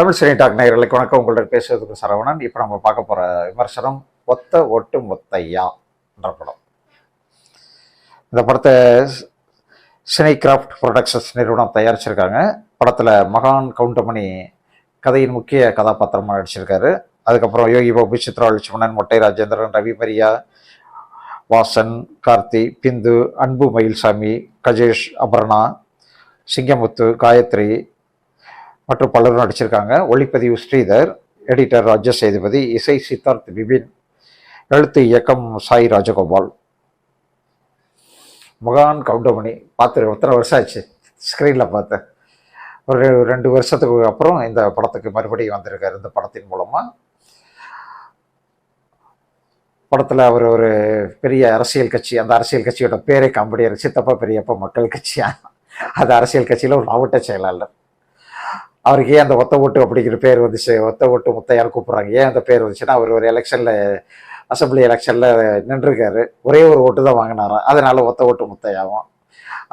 Tamil cine talk நேயர்களுக்கு வணக்கம். உங்கள்ட்ட பேசுறதுக்கு சரவணன். இப்போ நம்ம பார்க்க போகிற விமர்சனம் ஒத்த ஒட்டு மொத்தையா என்ற படம். இந்த படத்தை சினிகிராஃப்ட் ப்ரொடக்ஷன்ஸ் நிறுவனம் தயாரிச்சிருக்காங்க. படத்தில் மகான் கவுண்டமணி கதையின் முக்கிய கதாபாத்திரமாக நடிச்சிருக்காரு. அதுக்கப்புறம் யோகி பாபு, சித்ரா லட்சுமணன், மொட்டை ராஜேந்திரன், ரவி மரியா, வாசன், கார்த்தி, பிந்து, அன்பு மயில்சாமி, கஜேஷ், அபர்ணா, சிங்கமுத்து, காயத்ரி மற்றும் பலரும் நடிச்சிருக்காங்க. ஒளிப்பதிவு ஸ்ரீதர், எடிட்டர் ராஜ சேதுபதி, இசை சித்தார்த் பிபின், எழுத்து இயக்கம் சாய் ராஜகோபால். மகான் கவுண்டமணி பார்த்து எத்தனை வருஷம் ஆச்சு ஸ்க்ரீனில் பார்த்தேன். ஒரு 2 வருஷத்துக்கு அப்புறம் இந்த படத்துக்கு மறுபடியும் வந்திருக்காரு. இந்த படத்தின் மூலமாக படத்தில் அவர் ஒரு பெரிய அரசியல் கட்சி, அந்த அரசியல் கட்சியோட பேரே காமெடியாக சித்தப்பா பெரியப்பா மக்கள் கட்சியா, அது அரசியல் கட்சியில் ஒரு மாவட்ட செயலாளர். அவருக்கு ஏன் அந்த ஒத்த ஓட்டு அப்படிங்கிற பேர் வந்துச்சு, ஒத்த ஓட்டு முத்தையார் கூப்பிட்றாங்க, ஏன் அந்த பேர் வந்துச்சுன்னா அவர் ஒரு எலெக்ஷனில், அசம்பிளி எலெக்ஷனில் நின்றுருக்காரு, ஒரே ஒரு ஓட்டு தான் வாங்கினாராம், அதனால ஒத்த ஓட்டு முத்தையாகும்.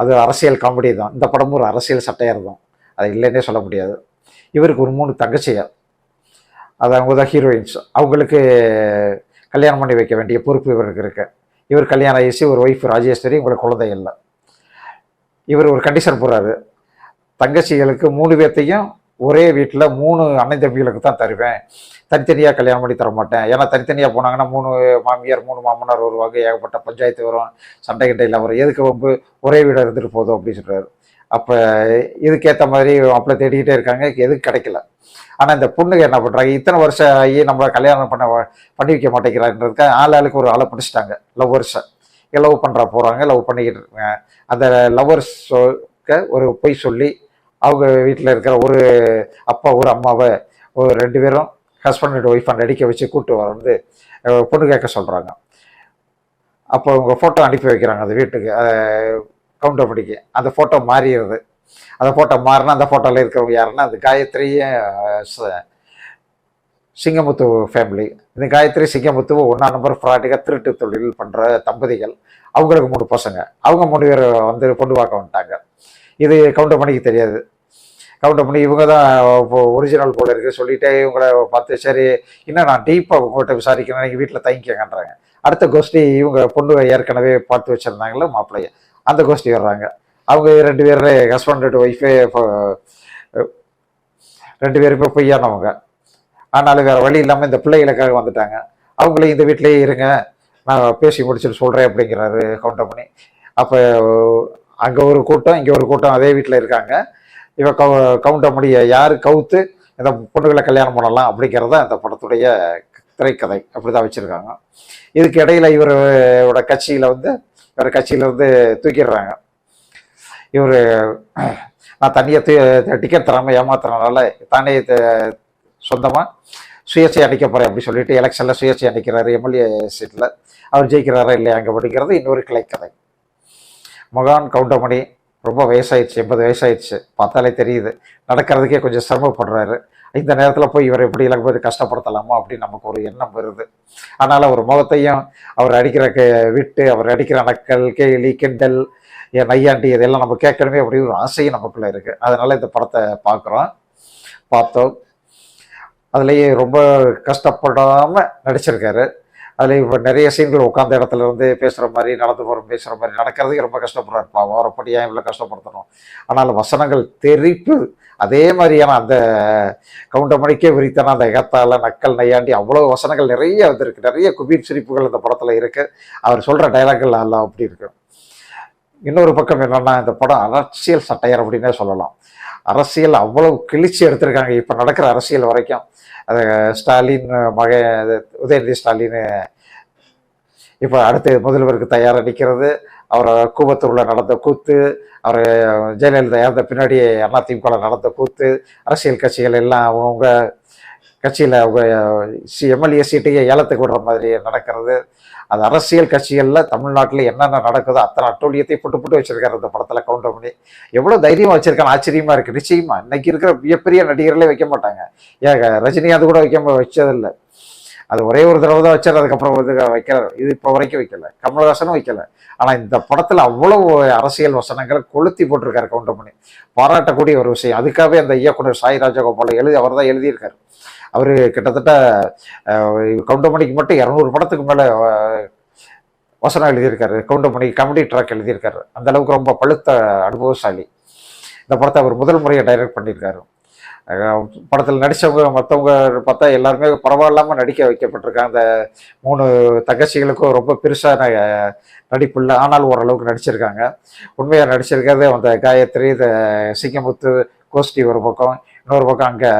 அது அரசியல் காமெடி தான். இந்த படமும் ஒரு அரசியல் சட்டையாக தான், அது இல்லைன்னே சொல்ல முடியாது. இவருக்கு ஒரு 3 தங்கச்சியார், அது அவங்க தான் ஹீரோயின்ஸ். அவங்களுக்கு கல்யாணம் பண்ணி வைக்க வேண்டிய பொறுப்பு இவருக்கு இருக்கு. இவர் கல்யாணம் ஆகிடுச்சு, ஒரு ஒய்ஃப் ராஜேஸ்வரி, உங்களுக்கு குழந்தை இல்லை. இவர் ஒரு கண்டிஷன் போடுறாரு, தங்கச்சிகளுக்கு 3 பேர்த்தையும் ஒரே வீட்டில் 3 அண்ணன் தம்பிகளுக்கு தான் தருவேன், தனித்தனியாக கல்யாணம் பண்ணி தர மாட்டேன். ஏன்னா தனித்தனியாக போனாங்கன்னா 3 மாமியார் 3 மாமனார் வருவாங்க, ஏகப்பட்ட பஞ்சாயத்து வரும், சண்டை கிட்டையில் வரும், எதுக்கு வந்து ஒரே வீடை இருந்துட்டு போதும் அப்படின்னு சொல்கிறாரு. அப்போ இதுக்கேற்ற மாதிரி அப்பளை தேடிக்கிட்டே இருக்காங்க, எதுக்கு கிடைக்கல. ஆனால் இந்த பொண்ணுங்க என்ன பண்ணுறாங்க, இத்தனை வருஷம் ஆகி நம்மளை கல்யாணம் பண்ணி வைக்க மாட்டேங்கிறான்றதுக்கு ஆளுக்கு ஒரு ஆளை பிடிச்சிட்டாங்க, லவ்வர்ஸை. லவ் பண்ணுறா போகிறாங்க, லவ் பண்ணிக்கிட்டு இருக்காங்க. அந்த லவ்வர்ஸுக்கு ஒரு பொய் சொல்லி அவங்க வீட்டில் இருக்கிற ஒரு அப்பா ஒரு அம்மாவை ஒரு 2 பேரும் ஹஸ்பண்ட் அண்ட் ஒய்ஃபை நடிக்க வச்சு கூப்பிட்டு வந்து பொண்ணு கேட்க சொல்கிறாங்க. அப்போ அவங்க ஃபோட்டோ அனுப்பி வைக்கிறாங்க அந்த வீட்டுக்கு, கவுண்டமணிக்கு. அந்த ஃபோட்டோ மாறிடுது. அந்த ஃபோட்டோ மாறினா அந்த ஃபோட்டோவில் இருக்கிறவங்க யாருன்னா அந்த காயத்ரியும் சிங்கமுத்து ஃபேமிலி. இந்த காயத்ரி சிங்கமுத்துவை 1ஆம் நம்பர் ஃப்ராட்டிக்காக திருட்டு தொழில் பண்ணுற தம்பதிகள். அவங்களுக்கு 3 பசங்க. அவங்க 3 பேர் வந்து பொண்ணு பார்க்க வந்துட்டாங்க. இது கவுண்டமணிக்கு தெரியாது. கவுண்டமணி இவங்க தான் இப்போ ஒரிஜினல் போல இருக்குது சொல்லிட்டே இவங்களை பார்த்து, சரி இன்னும் நான் டீப்பாக உங்கள்கிட்ட விசாரிக்கிறேன், நீங்கள் வீட்டில் தங்கிக்கங்கன்றாங்க. அடுத்த கோஷ்டி இவங்க பொண்ணு ஏற்கனவே பார்த்து வச்சுருந்தாங்களே மாப்பிள்ளைய, அந்த கோஷ்டி வர்றாங்க. அவங்க 2 பேர் ஹஸ்பண்ட் அண்ட் ஒய்ஃபே 2 பேருமே பொய்யானவங்க. ஆனாலும் வேறு வழி இல்லாமல் இந்த பிள்ளைகளுக்காக வந்துட்டாங்க. அவங்களையும் இந்த வீட்டிலேயே இருங்க, நான் பேசி முடிச்சுட்டு சொல்கிறேன் அப்படிங்கிறாரு கவுண்டமணி. அப்போ அங்கே ஒரு கூட்டம், இங்கே ஒரு கூட்டம் அதே வீட்டில் இருக்காங்க. இவ கவுண்டமணியை யார் கவுத்து இந்த பொண்ணுகளை கல்யாணம் பண்ணலாம் அப்படிங்கிறத அந்த படத்துடைய திரைக்கதை அப்படி தான் வச்சுருக்காங்க. இதுக்கு இடையில் இவரோட கட்சியில் வந்து தூக்கிடுறாங்க. இவர் நான் தனியாக டிக்கெட் தராமல் ஏமாத்துறதுனால தானே சொந்தமாக சுயேட்சை அடிக்க போகிறேன் அப்படி சொல்லிட்டு எலெக்ஷனில் சுயேட்சை அடிக்கிறாரு எம்எல்ஏ சீட்டில். அவர் ஜெயிக்கிறாரா இல்லையா அங்கே படிக்கிறது இன்னொரு கிளைக்கதை. மகான் கவுண்டமணி ரொம்ப வயசாயிடுச்சு, 80 வயசாயிடுச்சு, பார்த்தாலே தெரியுது. நடக்கிறதுக்கே கொஞ்சம் சிரமப்படுறாரு. இந்த நேரத்தில் போய் இவர் எப்படி எல்லாம் போய் கஷ்டப்படுத்தலாமா அப்படின்னு நமக்கு ஒரு எண்ணம் வருது. அதனால் அவர் முகத்தையும் அவர் அடிக்கிற விட்டு, அவர் அடிக்கிற நக்கல், கேலி, கிண்டல், நையாண்டி இதெல்லாம் நம்ம கேட்கணுமே அப்படி ஒரு ஆசையும் நமக்குள்ளே இருக்குது. அதனால் இந்த படத்தை பார்த்தோம். அதுலேயே ரொம்ப கஷ்டப்படாமல் நடிச்சிருக்காரு. அதில் இப்போ நிறைய சீன்கள் உட்காந்த இடத்துல இருந்து பேசுகிற மாதிரி, நடந்து போகிற பேசுகிற மாதிரி, நடக்கிறதுக்கு ரொம்ப கஷ்டப்படுறாரு. பாவம், அவரைப்படி ஏன் இவ்வளோ கஷ்டப்படுத்தணும். ஆனால் வசனங்கள் தெரிப்பு அதே மாதிரியான அந்த கவுண்டமணிக்கே விரித்தான அந்த எகத்தால நக்கல் நையாண்டி அவ்வளோ வசனங்கள் நிறைய வந்துருக்கு. நிறைய குபீர் சிரிப்புகள் இந்த படத்தில் இருக்குது. அவர் சொல்கிற டைலாக்கள் எல்லாம் அப்படி இருக்கு. இன்னொரு பக்கம் என்னென்னா, இந்த படம் அரசியல் சட்டையர் அப்படின்னே சொல்லலாம். அரசியல் அவ்வளவு கிழிச்சி எடுத்திருக்காங்க இப்போ நடக்கிற அரசியல் வரைக்கும். அது ஸ்டாலின் மகன் உதயநிதி ஸ்டாலின் இப்போ அடுத்து முதல்வருக்கு தயாராக நிற்கிறது, அவர் கூவத்தூரில் நடந்த கூத்து, அவர் ஜெயலலிதா இறந்த பின்னாடி அதிமுக நடந்த கூத்து, அரசியல் கட்சிகள் எல்லாம் அவங்க கட்சியில் அவங்க எம்எல்ஏ சீட்டையே ஏலத்துக்கு விடுற மாதிரி நடக்கிறது. அது அரசியல் கட்சிகளில் தமிழ்நாட்டில் என்னென்ன நடக்குதோ அத்தனை அட்டூழியத்தை புட்டு வச்சிருக்காரு இந்த படத்தில் கவுண்டமணி. எவ்வளோ தைரியமாக வச்சிருக்கான்னு ஆச்சரியமாக இருக்குது. நிச்சயமாக இன்னைக்கு இருக்கிற மிகப்பெரிய நடிகர்களே வைக்க மாட்டாங்க. ஏன் ரஜினிகாந்த் கூட வச்சதில்லை. அது ஒரே ஒரு தடவை தான் வச்சார், அதுக்கப்புறம் வந்து வைக்கல. இது இப்போ வரைக்கும் வைக்கல, கமலஹாசனும் வைக்கல. ஆனால் இந்த படத்தில் அவ்வளவு அரசியல் வசனங்களை கொளுத்தி போட்டிருக்காரு கவுண்டமணி. பாராட்டக்கூடிய ஒரு விஷயம். அதுக்காகவே அந்த இயக்குனர் சாய் ராஜகோபால் அவர் தான் எழுதியிருக்காரு. அவர் கிட்டத்தட்ட கவுண்டமணிக்கு மட்டும் 200 படத்துக்கு மேலே வசனம் எழுதியிருக்காரு. கவுண்டமணி காமெடி ட்ராக் எழுதியிருக்காரு. அந்த அளவுக்கு ரொம்ப பழுத்த அனுபவசாலி. இந்த படத்தை அவர் முதல் முறையை டைரக்ட் பண்ணியிருக்காரு. படத்தில் நடித்தவங்க மற்றவங்க பார்த்தா எல்லாருமே பரவாயில்லாமல் நடிக்க வைக்கப்பட்டிருக்காங்க. அந்த 3 தங்கச்சிகளுக்கும் ரொம்ப பெருசான நடிப்பு இல்லை, ஆனால் ஓரளவுக்கு நடிச்சிருக்காங்க. உண்மையாக நடிச்சிருக்கிறது அந்த காயத்ரி, இந்த சிங்கமுத்து, கோஷ்டி ஒரு பக்கம், இன்னொரு பக்கம் அங்கே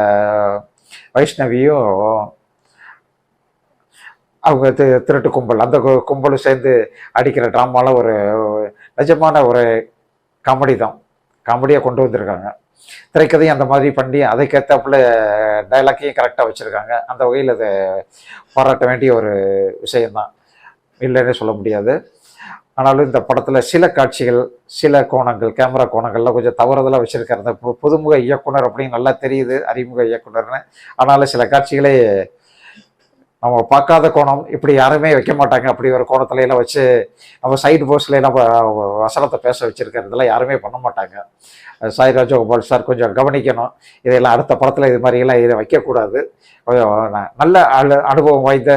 வைஷ்ணவியும் அவங்க திருட்டு கும்பல், அந்த கும்பலும் சேர்ந்து அடிக்கிற ட்ராமாலாம் ஒரு நிஜமான ஒரு காமெடி தான். காமெடியாக கொண்டு வந்திருக்காங்க. திரைக்கதையும் அந்த மாதிரி பண்ணி அதுக்கேற்றாப்புல டைலாக்கையும் கரெக்டாக வச்சுருக்காங்க. அந்த வகையில் அதை பாராட்ட வேண்டிய ஒரு விஷயந்தான், இல்லைன்னே சொல்ல முடியாது. ஆனாலும் இந்த படத்தில் சில காட்சிகள், சில கோணங்கள், கேமரா கோணங்கள்லாம் கொஞ்சம் தவறுதலாக வச்சுருக்காரு. அந்த புதுமுக இயக்குனர் அப்படின்னு நல்லா தெரியுது, அறிமுக இயக்குனர்னு. ஆனாலும் சில காட்சிகளே நம்ம பார்க்காத கோணம், இப்படி யாருமே வைக்க மாட்டாங்க. அப்படி ஒரு கோணத்துல எல்லாம் வச்சு நம்ம சைடு போஸ்ட்ல நம்ம வசனத்தை பேச வச்சிருக்கிறதுலாம் யாருமே பண்ண மாட்டாங்க. சாய் ராஜகோபால் சார் கொஞ்சம் கவனிக்கணும். இதெல்லாம் அடுத்த படத்தில் இது மாதிரியெல்லாம் இதை வைக்கக்கூடாது. கொஞ்சம் நல்ல அனுபவம் வாய்ந்த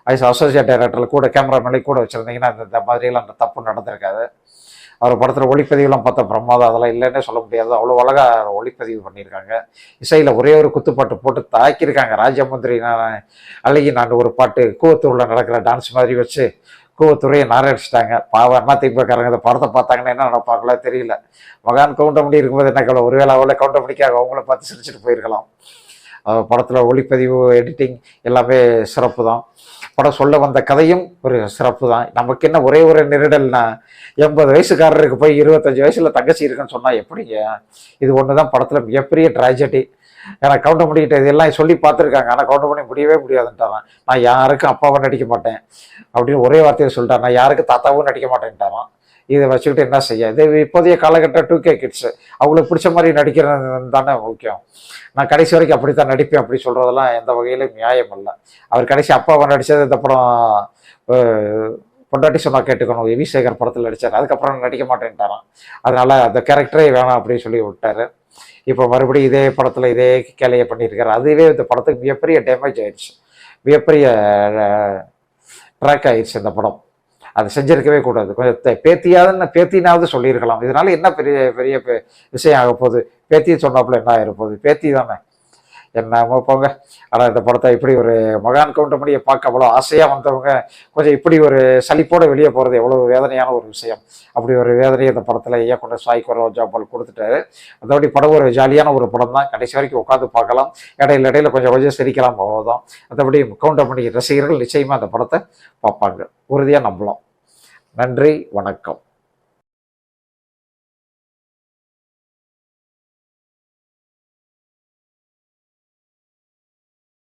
அசோசியேட் டைரக்டரில் கூட கேமராமேனே கூட வச்சுருந்தீங்கன்னா இந்த மாதிரியெல்லாம் அந்த தப்பு நடந்திருக்காது. அவர் படத்தில் ஒளிப்பதிவுலாம் பார்த்தா பிரமாதம், அதெல்லாம் இல்லைன்னே சொல்ல முடியாது. அவ்வளோ அழகாக ஒளிப்பதிவு பண்ணியிருக்காங்க. இசையில் ஒரே ஒரு குத்துப்பாட்டு போட்டு தாக்கியிருக்காங்க. ராஜமுந்திரி அழகி நான் ஒரு பாட்டு கூவத்தூரில் நடக்கிற டான்ஸ் மாதிரி வச்சு கூவத்தூரையை நாரடிச்சிட்டாங்க. பாவம் அண்ணா திமுககாரங்க இந்த படத்தை பார்த்தாங்கன்னா என்ன நினைப்பாங்களோ தெரியல. மகான் கவுண்டமணி இருக்கும்போது என்ன ஒருவேளை அவளை கவுண்டமணிக்காக அவங்கள பார்த்து சிரிச்சுட்டு போயிருக்கலாம். படத்தில் ஒளிப்பதிவு, எடிட்டிங் எல்லாமே சிறப்பு தான். படம் சொல்ல வந்த கதையும் ஒரு சிறப்பு தான். நமக்கு என்ன ஒரே ஒரு நெருடல்னா, 80 வயசுக்காரருக்கு போய் 25 வயசுல தங்கச்சி இருக்குன்னு சொன்னால் எப்படிங்க? இது ஒன்று தான் படத்தில் மிகப்பெரிய ட்ராஜடி. ஏன்னா கவுண்டமணிக்கிட்ட இதெல்லாம் சொல்லி பார்த்துருக்காங்க, ஆனால் கவுண்டமணி முடியவே முடியாதுன்ட்டாரான். நான் யாருக்கும் அப்பாவும் நடிக்க மாட்டேன் அப்படின்னு ஒரே வார்த்தையை சொல்லிட்டார். நான் யாருக்கும் தாத்தாவும் நடிக்க மாட்டேன்ட்டாரான். இதை வச்சுக்கிட்டு என்ன செய்ய? இது இப்போதைய காலகட்டம் 2K கிட்ஸ், அவங்களுக்கு பிடிச்ச மாதிரி நடிக்கிறது தானே முக்கியம். நான் கடைசி வரைக்கும் அப்படித்தான் நடிப்பேன் அப்படி சொல்கிறதெல்லாம் எந்த வகையிலும் நியாயம் இல்லை. அவர் கடைசி அப்பாவை நடித்தது இந்த படம் பொண்டாட்டி சொன்னா கேட்டுக்கணும் வி சேகர் படத்தில் நடித்தார். அதுக்கப்புறம் நடிக்க மாட்டேன்ட்டாரான். அதனால் அந்த கேரக்டரே வேணாம் அப்படின்னு சொல்லி விட்டார். இப்போ மறுபடியும் இதே படத்தில் இதே கேலையை பண்ணியிருக்காரு. அதுவே இந்த படத்துக்கு மிகப்பெரிய டேமேஜ் ஆயிடுச்சு, மிகப்பெரிய ட்ராக் ஆயிடுச்சு இந்த படம். அது செஞ்சிருக்கவே கூடாது. கொஞ்சம் பேத்தினாவது சொல்லியிருக்கலாம். இதனால என்ன பெரிய பெரிய விஷயம் ஆக போகுது? பேத்தியை சொன்னாப்புல என்ன ஆகிருப்போகுது? பேத்தி தானே, என்னமோ போங்க. ஆனால் இந்த படத்தை இப்படி ஒரு மகான் கவுண்டமணியை பார்க்க அவ்வளோ ஆசையாக வந்தவங்க கொஞ்சம் இப்படி ஒரு சலிப்போடு வெளியே போகிறது எவ்வளோ வேதனையான ஒரு விஷயம். அப்படி ஒரு வேதனையை இந்த படத்தில் இயக்குனர் சாய் ராஜகோபால் கொடுத்துட்டாரு. அதோடைய படம் ஒரு ஜாலியான ஒரு படம் தான், கடைசி வரைக்கும் உட்காந்து பார்க்கலாம். இடையில கொஞ்சம் கொஞ்சம் சிரிக்கலாம், அவ்வளோதான். மற்றபடி கவுண்டமணி ரசிகர்கள் நிச்சயமாக அந்த படத்தை பார்ப்பாங்க, உறுதியாக நம்பலாம். நன்றி, வணக்கம்.